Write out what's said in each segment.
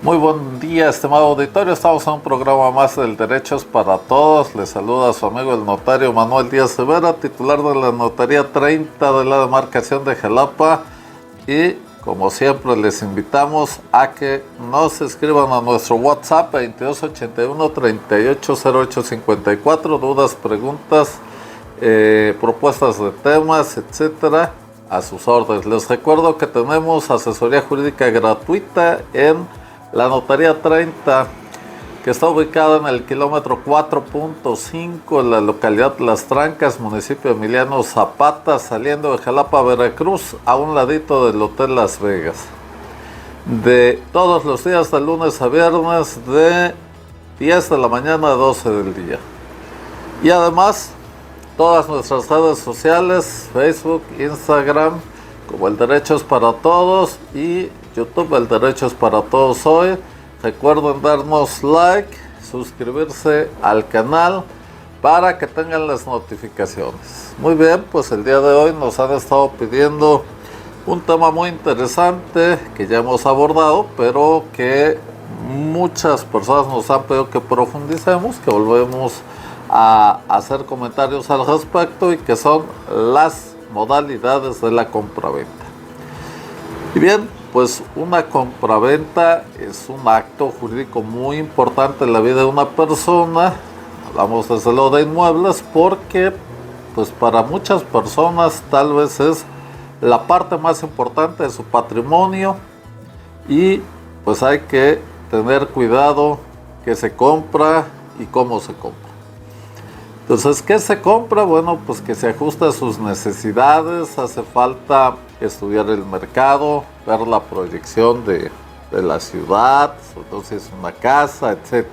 Muy buen día, estimado auditorio. Estamos en un programa más del Derechos para Todos. Les saluda a su amigo el notario Manuel Díaz Rivera, titular de la Notaría 30 de la demarcación de Jalapa. Y como siempre les invitamos a que nos escriban a nuestro WhatsApp 2281 380854, dudas, preguntas, propuestas de temas, etcétera, a sus órdenes. Les recuerdo que tenemos asesoría jurídica gratuita en la Notaría 30, que está ubicada en el kilómetro 4.5 en la localidad Las Trancas, municipio Emiliano Zapata, saliendo de Jalapa, Veracruz, a un ladito del Hotel Las Vegas. De todos los días, de lunes a viernes, de 10 de la mañana a 12 del día. Y además, todas nuestras redes sociales, Facebook, Instagram, como el Derechos para Todos, y YouTube, el Derechos para Todos hoy. Recuerden darnos like, suscribirse al canal para que tengan las notificaciones. Muy bien, pues el día de hoy nos han estado pidiendo un tema muy interesante que ya hemos abordado, pero que muchas personas nos han pedido que profundicemos, que volvemos a hacer comentarios al respecto, y que son las modalidades de la compraventa. Y bien, pues una compraventa es un acto jurídico muy importante en la vida de una persona. Hablamos desde luego de inmuebles porque pues para muchas personas tal vez es la parte más importante de su patrimonio, y pues hay que tener cuidado qué se compra y cómo se compra. Entonces, ¿qué se compra? Bueno, pues que se ajuste a sus necesidades. Hace falta estudiar el mercado, ver la proyección de la ciudad, entonces una casa, etc.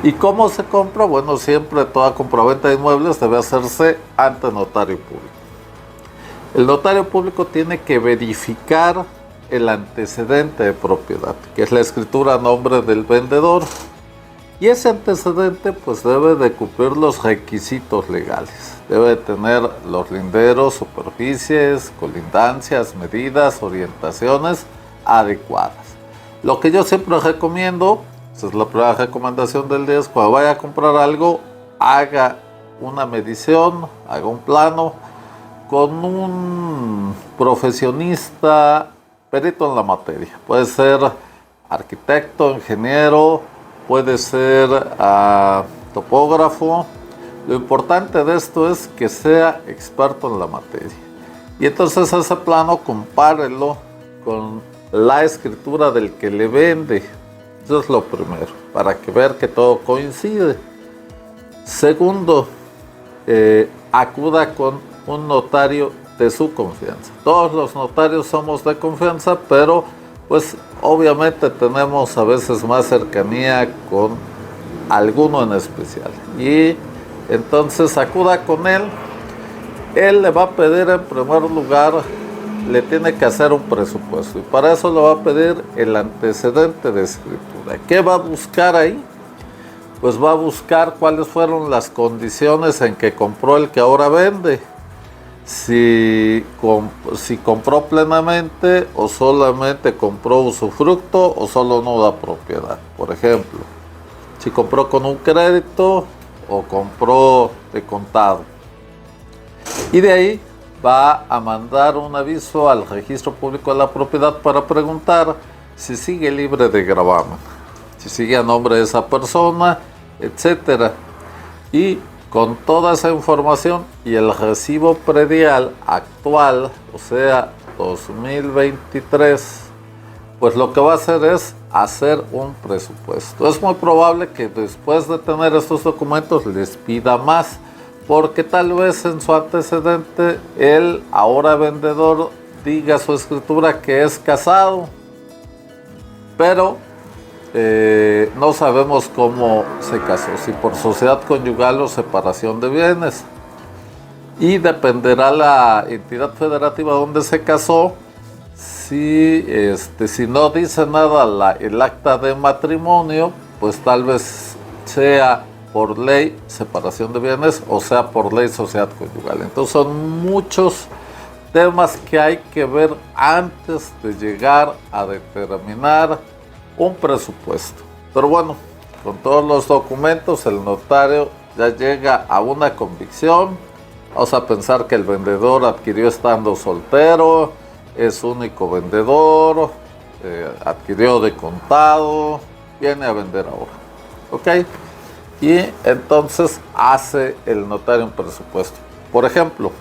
¿Y cómo se compra? Bueno, siempre toda compraventa de inmuebles debe hacerse ante notario público. El notario público tiene que verificar el antecedente de propiedad, que es la escritura a nombre del vendedor. Y ese antecedente pues debe de cumplir los requisitos legales. Debe de tener los linderos, superficies, colindancias, medidas, orientaciones adecuadas. Lo que yo siempre recomiendo, esa es la primera recomendación del día, es cuando vaya a comprar algo, haga una medición, haga un plano con un profesionista perito en la materia. Puede ser arquitecto, ingeniero, puede ser topógrafo. Lo importante de esto es que sea experto en la materia. Y entonces ese plano compárelo con la escritura del que le vende. Eso es lo primero, para que ver que todo coincide. Segundo, acuda con un notario de su confianza. Todos los notarios somos de confianza, pero pues obviamente tenemos a veces más cercanía con alguno en especial, y entonces acuda con él. Él le va a pedir, en primer lugar, le tiene que hacer un presupuesto, y para eso le va a pedir el antecedente de escritura. ¿Qué va a buscar ahí? Pues va a buscar cuáles fueron las condiciones en que compró el que ahora vende. Si compró plenamente, o solamente compró usufructo, o solo nuda propiedad. Por ejemplo, si compró con un crédito o compró de contado. Y de ahí va a mandar un aviso al registro público de la propiedad para preguntar si sigue libre de gravamen, si sigue a nombre de esa persona, etc. Y con toda esa información y el recibo predial actual, o sea, 2023, pues lo que va a hacer es hacer un presupuesto. Es muy probable que después de tener estos documentos les pida más, porque tal vez en su antecedente el ahora vendedor diga su escritura que es casado, pero no sabemos cómo se casó, si por sociedad conyugal o separación de bienes. Y dependerá la entidad federativa donde se casó. Si no dice nada el acta de matrimonio, pues tal vez sea por ley separación de bienes, o sea por ley sociedad conyugal. Entonces son muchos temas que hay que ver antes de llegar a determinar un presupuesto. Pero bueno, con todos los documentos el notario ya llega a una convicción. Vamos a pensar que el vendedor adquirió estando soltero, es único vendedor, adquirió de contado, viene a vender ahora. ¿Ok? Y entonces hace el notario un presupuesto. Por ejemplo,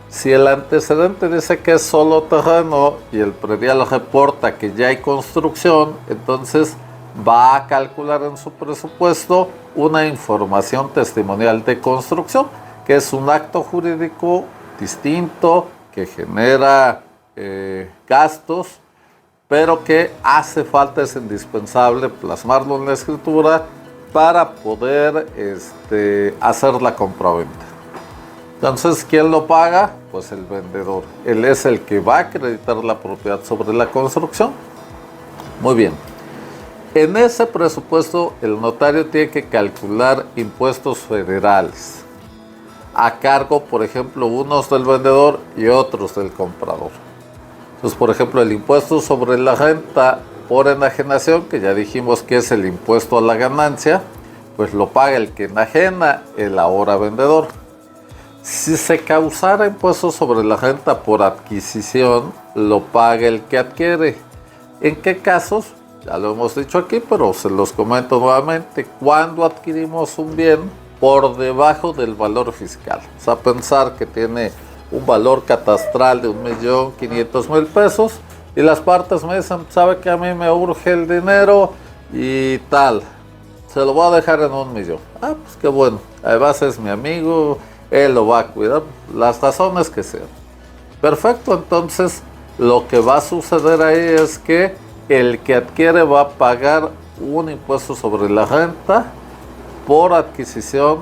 si el antecedente dice que es solo terreno y el predial reporta que ya hay construcción, entonces va a calcular en su presupuesto una información testimonial de construcción, que es un acto jurídico distinto que genera gastos, pero que hace falta, es indispensable plasmarlo en la escritura para poder hacer la compraventa. Entonces, ¿quién lo paga? Pues el vendedor. Él es el que va a acreditar la propiedad sobre la construcción. Muy bien. En ese presupuesto, el notario tiene que calcular impuestos federales a cargo, por ejemplo, unos del vendedor y otros del comprador. Entonces, por ejemplo, el impuesto sobre la renta por enajenación, que ya dijimos que es el impuesto a la ganancia, pues lo paga el que enajena, el ahora vendedor. Si se causara impuesto sobre la renta por adquisición, lo paga el que adquiere. ¿En qué casos? Ya lo hemos dicho aquí, pero se los comento nuevamente. Cuando adquirimos un bien por debajo del valor fiscal. O sea, pensar que tiene un valor catastral de 1.500.000 pesos y las partes me dicen, sabe que a mí me urge el dinero y tal, se lo voy a dejar en 1.000.000. Ah, pues qué bueno, además es mi amigo, él lo va a cuidar, las razones que sean. Perfecto, entonces lo que va a suceder ahí es que el que adquiere va a pagar un impuesto sobre la renta por adquisición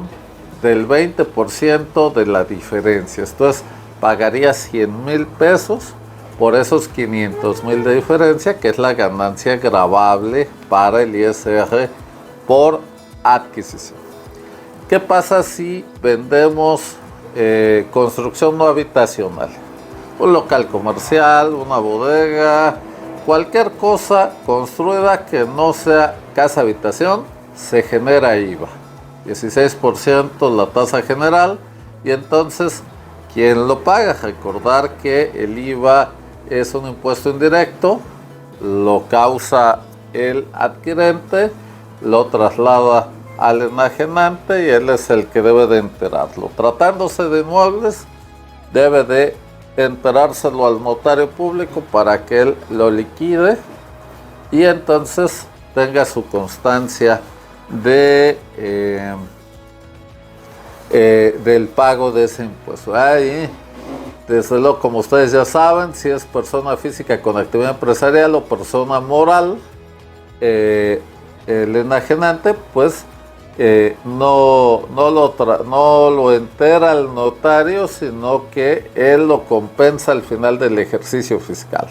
del 20% de la diferencia. Entonces pagaría 100,000 pesos por esos 500,000 de diferencia, que es la ganancia gravable para el ISR por adquisición. ¿Qué pasa si vendemos construcción no habitacional? Un local comercial, una bodega, cualquier cosa construida que no sea casa habitación, se genera IVA. 16% la tasa general, y entonces, ¿quién lo paga? Recordar que el IVA es un impuesto indirecto, lo causa el adquirente, lo traslada al enajenante y él es el que debe de enterarlo. Tratándose de inmuebles, debe de enterárselo al notario público para que él lo liquide y entonces tenga su constancia del pago de ese impuesto. Ahí, desde luego, como ustedes ya saben, si es persona física con actividad empresarial o persona moral, el enajenante, pues no lo entera el notario, sino que él lo compensa al final del ejercicio fiscal.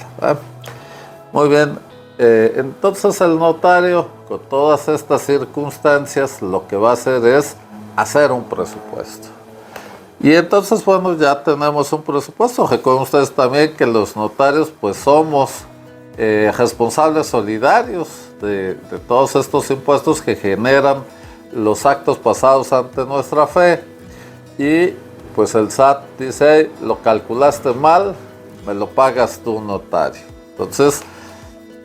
Muy bien, entonces el notario, con todas estas circunstancias, lo que va a hacer es hacer un presupuesto. Y entonces, bueno, ya tenemos un presupuesto. Recuerden ustedes también que los notarios pues somos responsables solidarios de todos estos impuestos que generan los actos pasados ante nuestra fe. Y pues el SAT dice, hey, lo calculaste mal, me lo pagas tú, notario. Entonces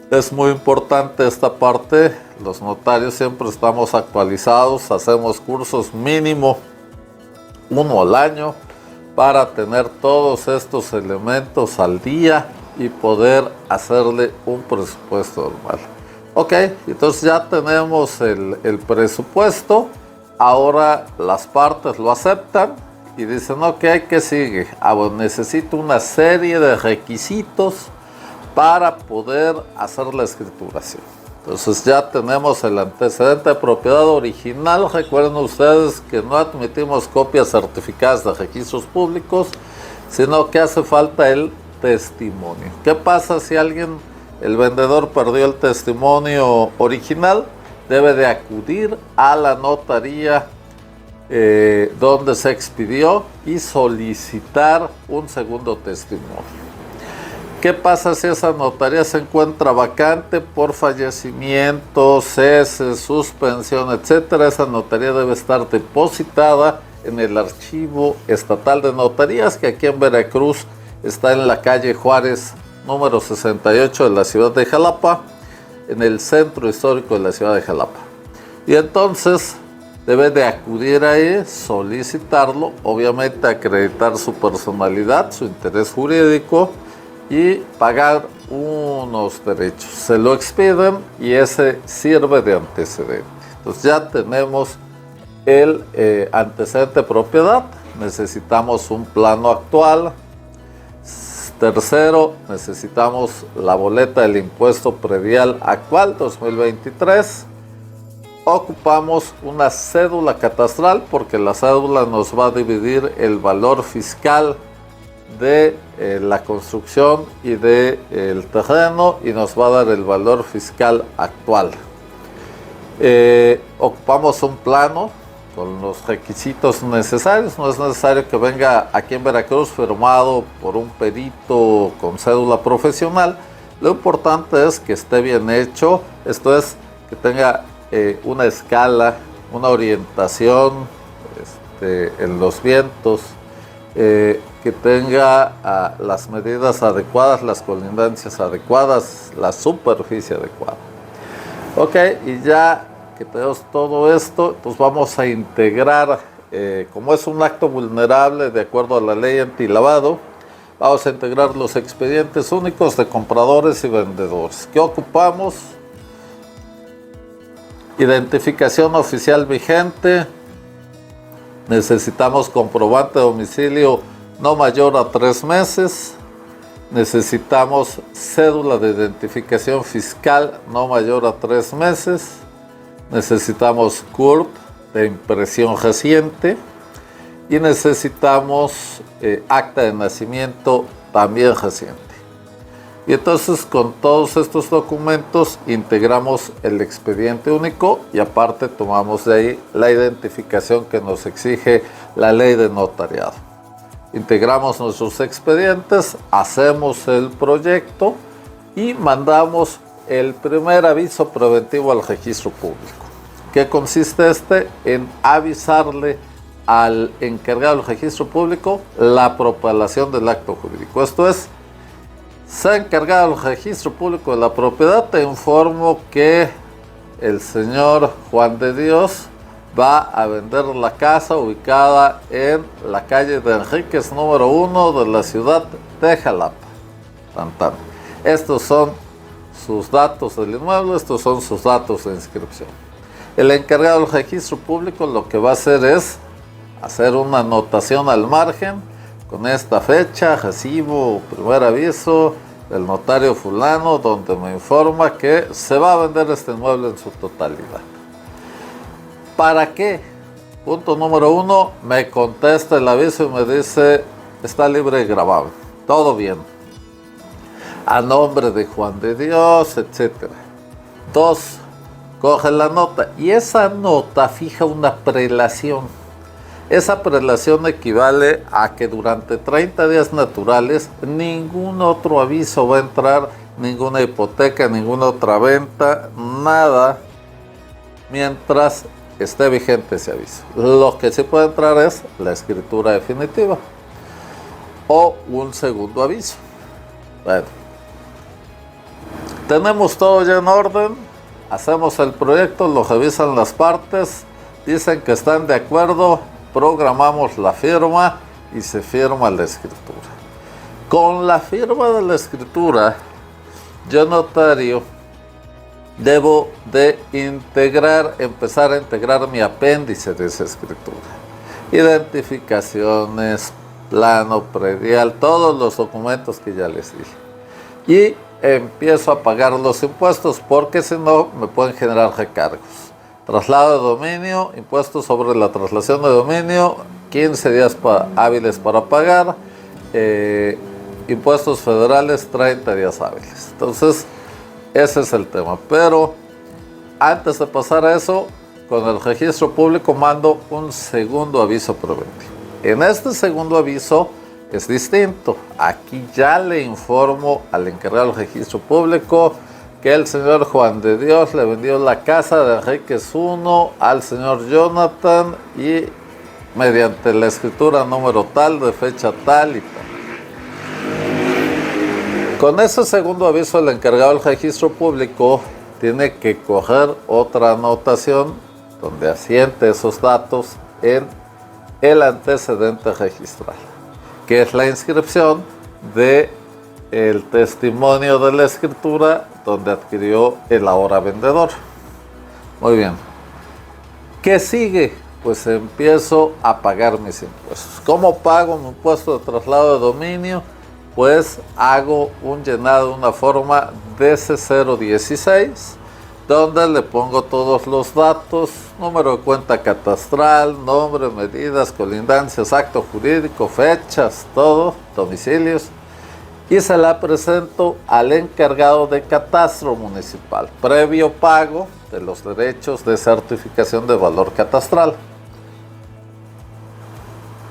es muy importante esta parte. Los notarios siempre estamos actualizados, hacemos cursos mínimo uno al año para tener todos estos elementos al día y poder hacerle un presupuesto normal. Ok, entonces ya tenemos el presupuesto. Ahora las partes lo aceptan y dicen, ok, ¿qué sigue? Bueno, necesito una serie de requisitos para poder hacer la escrituración. Entonces ya tenemos el antecedente de propiedad original. Recuerden ustedes que no admitimos copias certificadas de registros públicos, sino que hace falta el testimonio. ¿Qué pasa si el vendedor perdió el testimonio original? Debe de acudir a la notaría donde se expidió y solicitar un segundo testimonio. ¿Qué pasa si esa notaría se encuentra vacante por fallecimiento, cese, suspensión, etcétera? Esa notaría debe estar depositada en el Archivo Estatal de Notarías, que aquí en Veracruz está en la calle Juárez, número 68 de la ciudad de Jalapa, en el centro histórico de la ciudad de Jalapa. Y entonces debe de acudir ahí, solicitarlo, obviamente acreditar su personalidad, su interés jurídico y pagar unos derechos. Se lo expiden y ese sirve de antecedente. Entonces ya tenemos el antecedente de propiedad, necesitamos un plano actual. Tercero, necesitamos la boleta del impuesto predial actual 2023. Ocupamos una cédula catastral porque la cédula nos va a dividir el valor fiscal de la construcción y del terreno y nos va a dar el valor fiscal actual. Ocupamos un plano con los requisitos necesarios. No es necesario que venga aquí en Veracruz firmado por un perito con cédula profesional. Lo importante es que esté bien hecho, esto es, que tenga una escala, una orientación en los vientos, que tenga las medidas adecuadas, las colindancias adecuadas, la superficie adecuada. Ok, y ya que tenemos todo esto, pues vamos a integrar, como es un acto vulnerable de acuerdo a la ley antilavado, vamos a integrar los expedientes únicos de compradores y vendedores. ¿Qué ocupamos? Identificación oficial vigente. Necesitamos comprobante de domicilio no mayor a 3 meses. Necesitamos cédula de identificación fiscal no mayor a 3 meses. Necesitamos CURP de impresión reciente. Y necesitamos acta de nacimiento también reciente. Y entonces con todos estos documentos integramos el expediente único y aparte tomamos de ahí la identificación que nos exige la ley de notariado. Integramos nuestros expedientes, hacemos el proyecto y mandamos el primer aviso preventivo al registro público. ¿Qué consiste este? En avisarle al encargado del registro público la propalación del acto jurídico. Esto es, se ha encargado el registro público de la propiedad, te informo que el señor Juan de Dios va a vender la casa ubicada en la calle de Enríquez número 1 de la ciudad de Jalapa. Tan, tan. Estos son sus datos del inmueble, estos son sus datos de inscripción. El encargado del registro público lo que va a hacer es hacer una anotación al margen con esta fecha, recibo, primer aviso del notario fulano, donde me informa que se va a vender este inmueble en su totalidad. ¿Para qué? Punto número 1, me contesta el aviso y me dice, está libre y grabable, todo bien, a nombre de Juan de Dios, etc. 2, coge la nota y esa nota fija una prelación. Esa prelación equivale a que durante 30 días naturales ningún otro aviso va a entrar, ninguna hipoteca, ninguna otra venta, nada, mientras esté vigente ese aviso. Lo que sí puede entrar es la escritura definitiva o un segundo aviso. Bueno, tenemos todo ya en orden, hacemos el proyecto, lo revisan las partes, dicen que están de acuerdo, programamos la firma y se firma la escritura. Con la firma de la escritura, yo notario debo de empezar a integrar mi apéndice de esa escritura. Identificaciones, plano predial, todos los documentos que ya les dije. Y empiezo a pagar los impuestos porque si no me pueden generar recargos. Traslado de dominio, impuestos sobre la traslación de dominio, 15 días hábiles para pagar, impuestos federales, 30 días hábiles. Entonces, ese es el tema. Pero antes de pasar a eso, con el registro público mando un segundo aviso preventivo. En este segundo aviso es distinto. Aquí ya le informo al encargado del registro público que el señor Juan de Dios le vendió la casa de Enríquez I al señor Jonathan y mediante la escritura número tal, de fecha tal y tal. Con ese segundo aviso, el encargado del registro público tiene que coger otra anotación donde asiente esos datos en el antecedente registral, que es la inscripción de el testimonio de la escritura donde adquirió el ahora vendedor. Muy bien. ¿Qué sigue? Pues empiezo a pagar mis impuestos. ¿Cómo pago mi impuesto de traslado de dominio? Pues hago un llenado de una forma DC016, donde le pongo todos los datos, número de cuenta catastral, nombre, medidas, colindancias, acto jurídico, fechas, todo, domicilios, y se la presento al encargado de catastro municipal, previo pago de los derechos de certificación de valor catastral.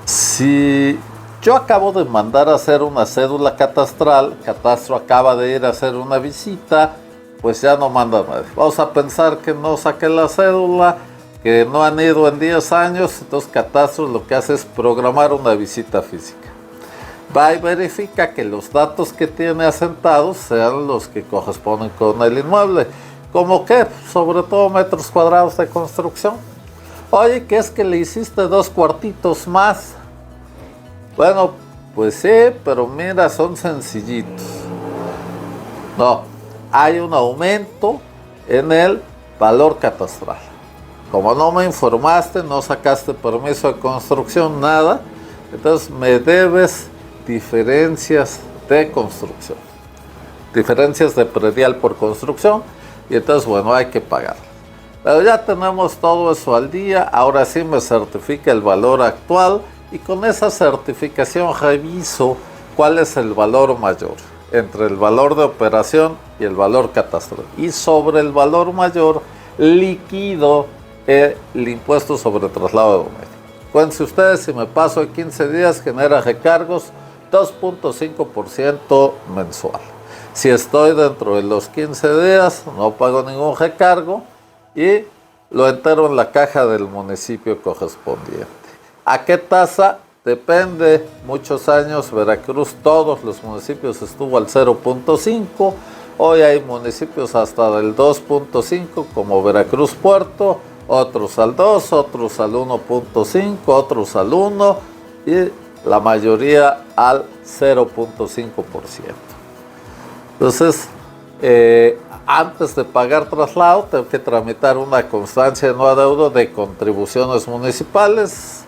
Si yo acabo de mandar a hacer una cédula catastral, Catastro acaba de ir a hacer una visita, pues ya no manda nadie. Vamos a pensar que no saqué la cédula, que no han ido en 10 años, entonces Catastro lo que hace es programar una visita física. Va y verifica que los datos que tiene asentados sean los que corresponden con el inmueble. ¿Cómo qué? Sobre todo metros cuadrados de construcción. Oye, ¿qué es que le hiciste 2 cuartitos más? Bueno, pues sí, pero mira, son sencillitos. No, hay un aumento en el valor catastral. Como no me informaste, no sacaste permiso de construcción, nada, entonces me debes diferencias de construcción, diferencias de predial por construcción, y entonces bueno, hay que pagar. Pero ya tenemos todo eso al día, ahora sí me certifica el valor actual, y con esa certificación reviso cuál es el valor mayor entre el valor de operación y el valor catastral, y sobre el valor mayor liquido el impuesto sobre traslado de dominio. Cuéntense ustedes, si me paso de 15 días genera recargos 2.5% mensual. Si estoy dentro de los 15 días, no pago ningún recargo y lo entero en la caja del municipio correspondiente. ¿A qué tasa? Depende. Muchos años Veracruz, todos los municipios estuvo al 0.5. Hoy hay municipios hasta del 2.5 como Veracruz Puerto, otros al 2, otros al 1.5, otros al 1 y la mayoría al 0.5%. Entonces, antes de pagar traslado, tengo que tramitar una constancia de no adeudo de contribuciones municipales,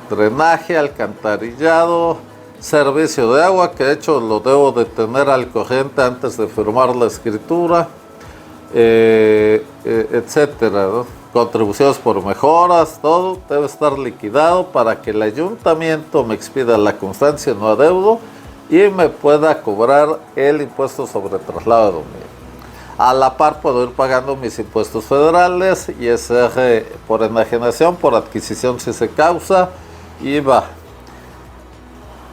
drenaje, alcantarillado, servicio de agua, que de hecho lo debo de tener al corriente antes de firmar la escritura, etcétera, ¿no? Contribuciones por mejoras, todo debe estar liquidado para que el ayuntamiento me expida la constancia no adeudo y me pueda cobrar el impuesto sobre traslado de dominio. A la par puedo ir pagando mis impuestos federales, ISR por enajenación, por adquisición si se causa, IVA.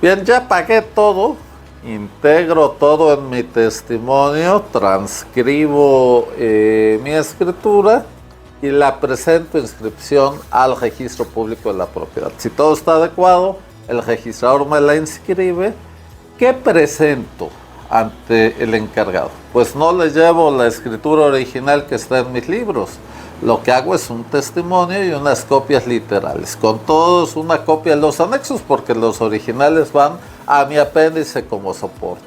Bien, ya pagué todo, integro todo en mi testimonio, transcribo mi escritura y la presento inscripción al registro público de la propiedad. Si todo está adecuado, el registrador me la inscribe. ¿Qué presento ante el encargado? Pues no le llevo la escritura original que está en mis libros. Lo que hago es un testimonio y unas copias literales. Con todos una copia de los anexos porque los originales van a mi apéndice como soporte.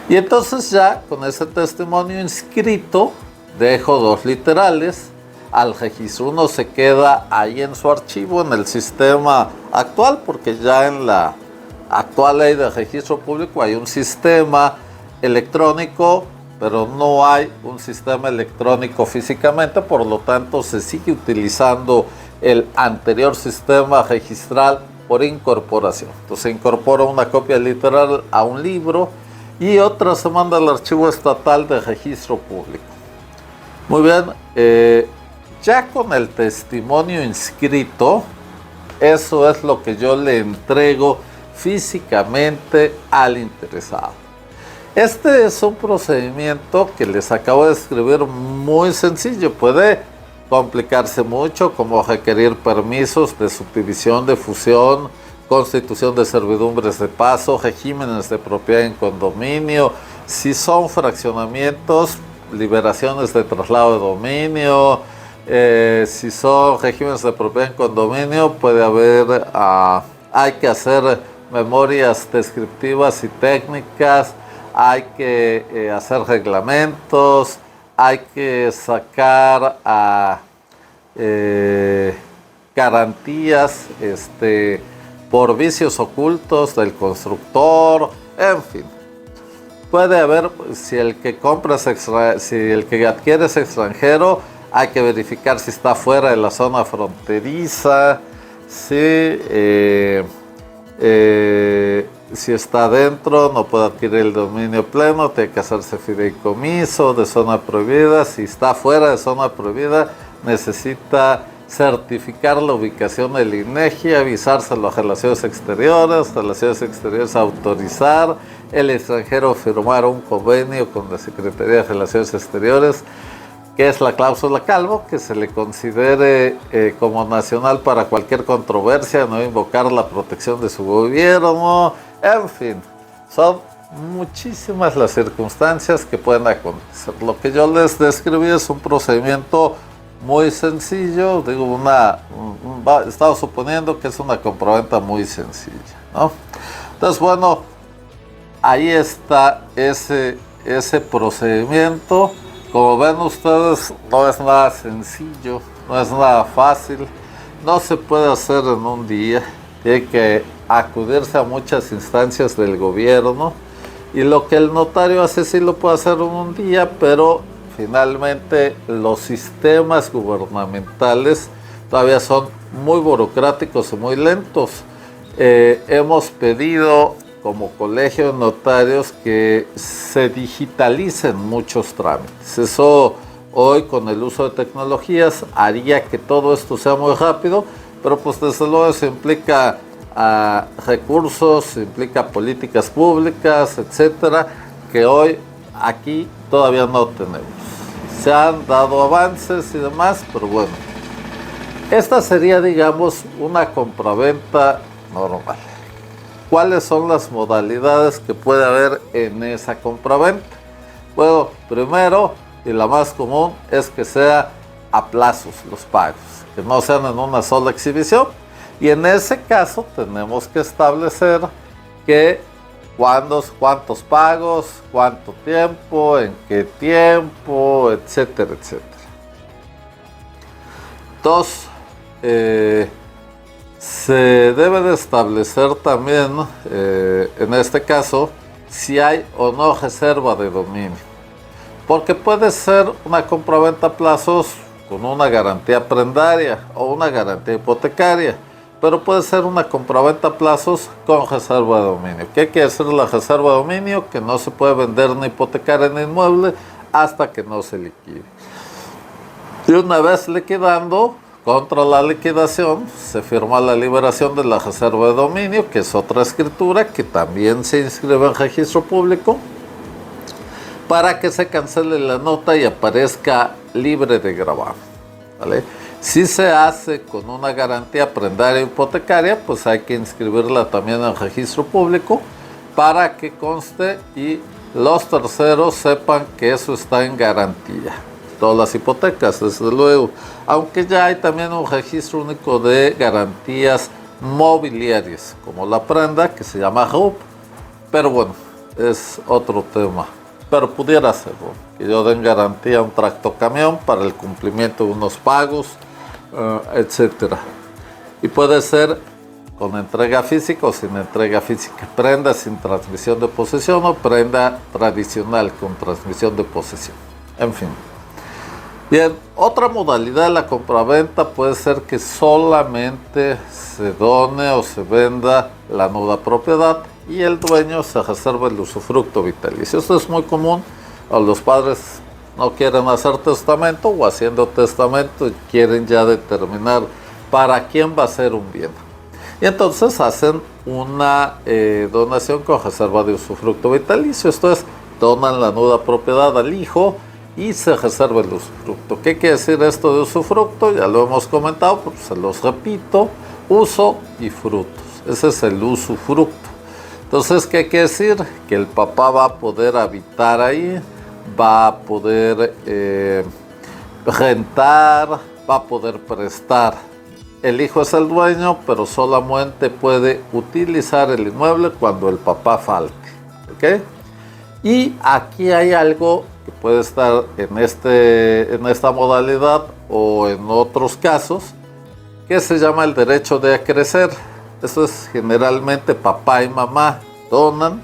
Y entonces ya con ese testimonio inscrito dejo 2 literales al registro. Uno se queda ahí en su archivo en el sistema actual porque ya en la actual ley de registro público hay un sistema electrónico, pero no hay un sistema electrónico físicamente, por lo tanto se sigue utilizando el anterior sistema registral por incorporación. Entonces se incorpora una copia literal a un libro y otra se manda al archivo estatal de registro público. Muy bien, ya con el testimonio inscrito, eso es lo que yo le entrego físicamente al interesado. Este es un procedimiento que les acabo de describir muy sencillo. Puede complicarse mucho, como requerir permisos de subdivisión, de fusión, constitución de servidumbres de paso, regímenes de propiedad en condominio. Si son fraccionamientos, liberaciones de traslado de dominio. Si son regímenes de propiedad en condominio, puede haber, hay que hacer memorias descriptivas y técnicas, hay que hacer reglamentos, hay que sacar garantías por vicios ocultos del constructor, en fin. Puede haber, si el que adquiere es extranjero, hay que verificar si está fuera de la zona fronteriza, si está dentro, no puede adquirir el dominio pleno, tiene que hacerse fideicomiso de zona prohibida. Si está fuera de zona prohibida, necesita certificar la ubicación del INEGI, avisárselo a Relaciones Exteriores autorizar, el extranjero firmar un convenio con la Secretaría de Relaciones Exteriores, que es la cláusula Calvo, que se le considere como nacional para cualquier controversia, no invocar la protección de su gobierno, en fin, son muchísimas las circunstancias que pueden acontecer. Lo que yo les describí es un procedimiento muy sencillo, estamos suponiendo que es una compraventa muy sencilla, ¿no? Entonces, bueno, ahí está ese procedimiento. Como ven ustedes, no es nada sencillo, no es nada fácil, no se puede hacer en un día, tiene que acudirse a muchas instancias del gobierno, y lo que el notario hace sí lo puede hacer en un día, pero finalmente los sistemas gubernamentales todavía son muy burocráticos y muy lentos. Hemos pedido como colegio de notarios que se digitalicen muchos trámites. Eso hoy, con el uso de tecnologías, haría que todo esto sea muy rápido, pero pues desde luego eso implica recursos, implica políticas públicas, etcétera, que hoy aquí todavía no tenemos. Se han dado avances y demás, pero bueno, esta sería, digamos, una compraventa normal. ¿Cuáles son las modalidades que puede haber en esa compraventa? Bueno, primero, y la más común, es que sea a plazos los pagos, que no sean en una sola exhibición. Y en ese caso tenemos que establecer que cuántos pagos, cuánto tiempo, en qué tiempo, etcétera, etcétera. Dos, se debe de establecer también, en este caso, si hay o no reserva de dominio. Porque puede ser una compraventa a plazos con una garantía prendaria o una garantía hipotecaria, pero puede ser una compraventa a plazos con reserva de dominio. ¿Qué quiere decir la reserva de dominio? Que no se puede vender ni hipotecar en inmueble hasta que no se liquide. Y una vez liquidando, contra la liquidación, se firma la liberación de la reserva de dominio, que es otra escritura que también se inscribe en registro público, para que se cancele la nota y aparezca libre de gravamen, ¿vale? Si se hace con una garantía prendaria hipotecaria, pues hay que inscribirla también en registro público para que conste y los terceros sepan que eso está en garantía. Todas las hipotecas, desde luego, aunque ya hay también un registro único de garantías mobiliarias, como la prenda, que se llama RUP, pero bueno, es otro tema. Pero pudiera ser, que yo den garantía a un tractocamión para el cumplimiento de unos pagos, etcétera. Y puede ser con entrega física o sin entrega física, prenda sin transmisión de posesión o prenda tradicional con transmisión de posesión, en fin. Bien, otra modalidad de la compraventa puede ser que solamente se done o se venda la nuda propiedad y el dueño se reserva el usufructo vitalicio. Esto es muy común, o los padres no quieren hacer testamento o haciendo testamento y quieren ya determinar para quién va a ser un bien. Y entonces hacen una donación con reserva de usufructo vitalicio. Esto es, donan la nuda propiedad al hijo y se reserva el usufructo. ¿Qué quiere decir esto de usufructo? Ya lo hemos comentado, pero se los repito: uso y frutos. Ese es el usufructo. Entonces, ¿qué quiere decir? Que el papá va a poder habitar ahí, va a poder rentar, va a poder prestar. El hijo es el dueño, pero solamente puede utilizar el inmueble cuando el papá falte. ¿Ok? Y aquí hay algo que puede estar en esta modalidad o en otros casos, que se llama el derecho de acrecer. Eso es, generalmente papá y mamá donan,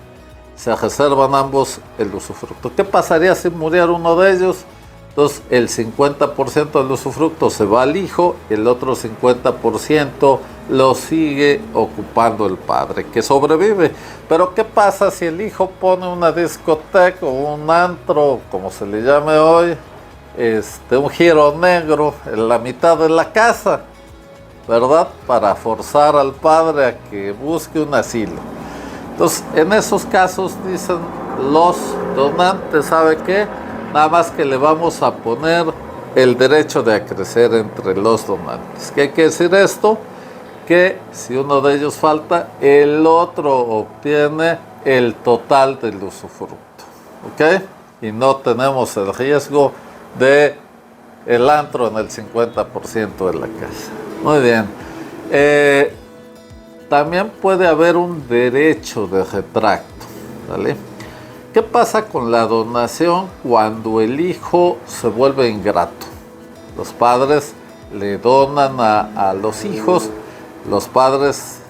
se reservan ambos el usufructo. ¿Qué pasaría si muriera uno de ellos? Entonces el 50% del usufructo se va al hijo, el otro 50% lo sigue ocupando el padre, que sobrevive. Pero ¿qué pasa si el hijo pone una discoteca o un antro, como se le llame hoy, un giro negro en la mitad de la casa, ¿verdad? Para forzar al padre a que busque un asilo. Entonces, en esos casos dicen los donantes: ¿sabe qué? Nada más que le vamos a poner el derecho de acrecer entre los donantes. ¿Qué quiere decir esto? Que si uno de ellos falta, el otro obtiene el total del usufructo. ¿Ok? Y no tenemos el riesgo de el antro en el 50% de la casa. Muy bien. También puede haber un derecho de retracto, ¿vale? ¿Qué pasa con la donación cuando el hijo se vuelve ingrato? Los padres le donan a los hijos, los padres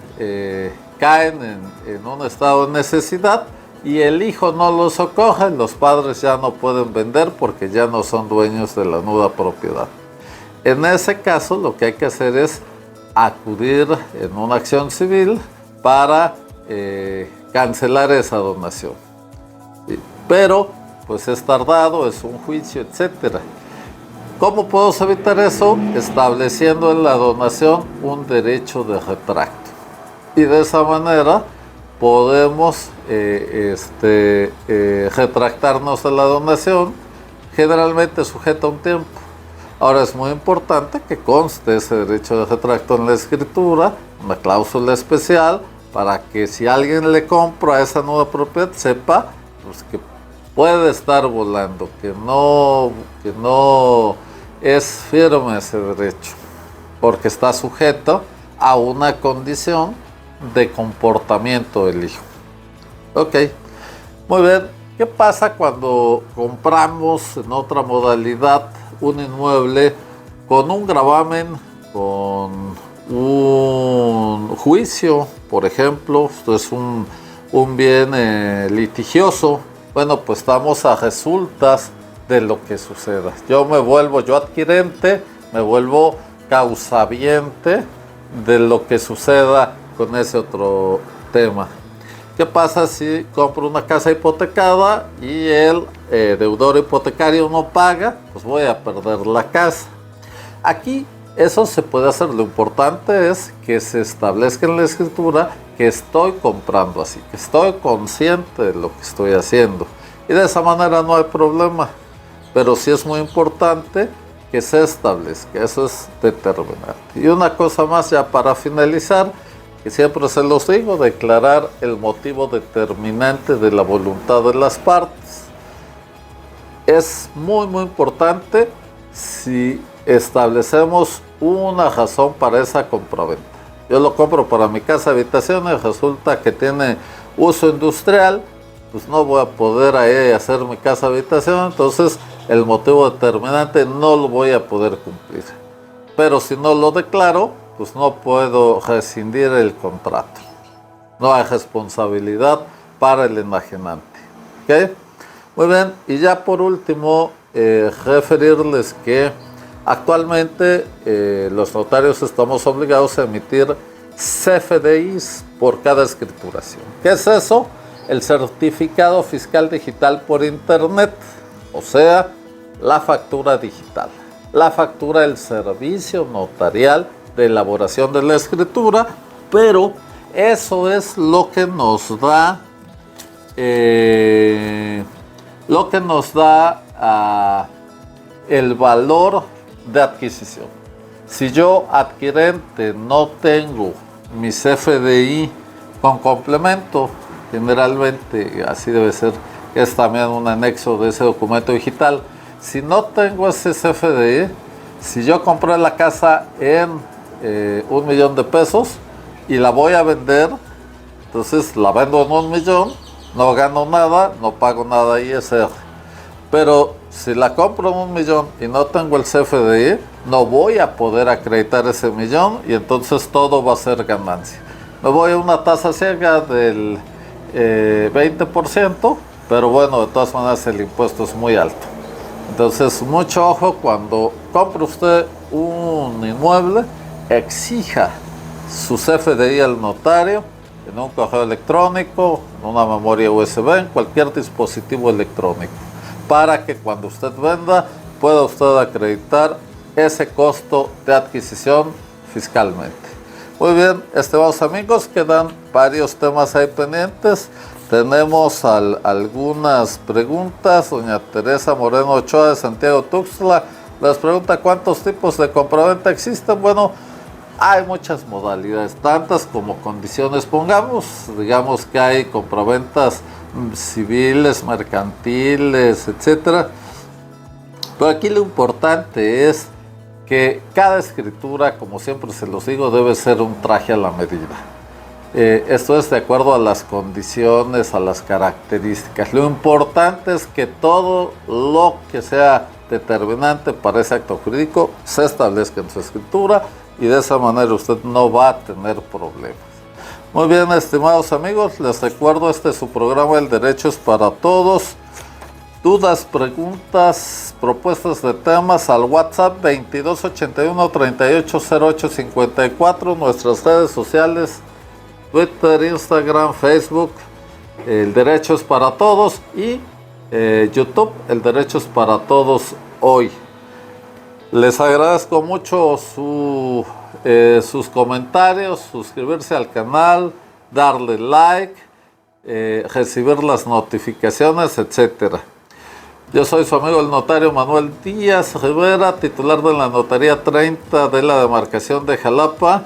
caen en un estado de necesidad y el hijo no los socorre, los padres ya no pueden vender porque ya no son dueños de la nuda propiedad. En ese caso, lo que hay que hacer es acudir en una acción civil para cancelar esa donación. Pero pues es tardado, es un juicio, etc. ¿Cómo podemos evitar eso? Estableciendo en la donación un derecho de retracto. Y de esa manera podemos retractarnos de la donación, generalmente sujeta a un tiempo. Ahora es muy importante que conste ese derecho de retracto en la escritura, una cláusula especial, para que si alguien le compra esa nueva propiedad, sepa pues, que puede estar volando, que no es firme ese derecho, porque está sujeto a una condición de comportamiento del hijo. Ok, muy bien. ¿Qué pasa cuando compramos en otra modalidad un inmueble con un gravamen, con un juicio, por ejemplo? Esto es un bien litigioso. Bueno, pues estamos a resultas de lo que suceda. Yo adquirente, me vuelvo causaviente de lo que suceda con ese otro tema. ¿Qué pasa si compro una casa hipotecada y el deudor hipotecario no paga? Pues voy a perder la casa. Aquí eso se puede hacer. Lo importante es que se establezca en la escritura que estoy comprando así, que estoy consciente de lo que estoy haciendo. Y de esa manera no hay problema. Pero sí es muy importante que se establezca. Eso es determinante. Y una cosa más ya para finalizar, que siempre se los digo: declarar el motivo determinante de la voluntad de las partes. Es muy importante si establecemos una razón para esa compraventa. Yo lo compro para mi casa habitación y resulta que tiene uso industrial, pues no voy a poder ahí hacer mi casa habitación, entonces el motivo determinante no lo voy a poder cumplir. Pero si no lo declaro, pues no puedo rescindir el contrato. No hay responsabilidad para el enajenante. ¿Ok? Muy bien, y ya por último, referirles que actualmente los notarios estamos obligados a emitir CFDIs por cada escrituración. ¿Qué es eso? El certificado fiscal digital por internet, o sea, la factura digital. La factura del servicio notarial de elaboración de la escritura, Pero eso es lo que nos da, el valor de adquisición. Si yo adquirente no tengo mis FDI con complemento, generalmente así debe ser, es también un anexo de ese documento digital. Si no tengo ese FDI, si yo compré la casa en 1 millón de pesos y la voy a vender, entonces la vendo en 1 millón, no gano nada, no pago nada ISR. Pero si la compro en 1 millón y no tengo el CFDI, no voy a poder acreditar ese millón y entonces todo va a ser ganancia. Me voy a una tasa ciega del 20%, pero bueno, de todas maneras el impuesto es muy alto. Entonces, mucho ojo cuando compre usted un inmueble, exija su CFDI al notario en un correo electrónico, en una memoria USB, en cualquier dispositivo electrónico, para que cuando usted venda pueda usted acreditar ese costo de adquisición fiscalmente. Muy bien, estimados amigos, quedan varios temas ahí pendientes. Tenemos algunas preguntas. Doña Teresa Moreno Ochoa de Santiago Tuxtla les pregunta cuántos tipos de compraventa existen. Bueno, hay muchas modalidades, tantas como condiciones pongamos. Digamos que hay compraventas civiles, mercantiles, etcétera. Pero aquí lo importante es que cada escritura, como siempre se los digo, debe ser un traje a la medida. Esto es de acuerdo a las condiciones, a las características. Lo importante es que todo lo que sea determinante para ese acto jurídico se establezca en su escritura y de esa manera usted no va a tener problemas. Muy bien, estimados amigos, les recuerdo, este es su programa El Derecho es para Todos. Dudas, preguntas, propuestas de temas al WhatsApp 2281 3808 54, nuestras redes sociales, Twitter, Instagram, Facebook, El Derecho es para Todos y YouTube, El Derecho es para Todos hoy. Les agradezco mucho sus comentarios, suscribirse al canal, darle like, recibir las notificaciones, etcétera. Yo soy su amigo el notario Manuel Díaz Rivera, titular de la Notaría 30 de la demarcación de Jalapa.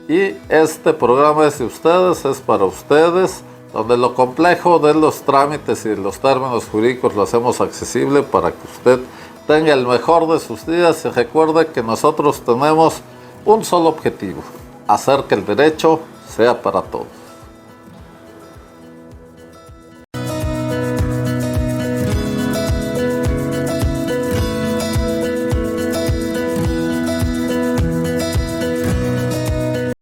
Y este programa es de ustedes, es para ustedes, donde lo complejo de los trámites y de los términos jurídicos lo hacemos accesible para que usted tenga el mejor de sus días y recuerde que nosotros tenemos un solo objetivo: hacer que el derecho sea para todos.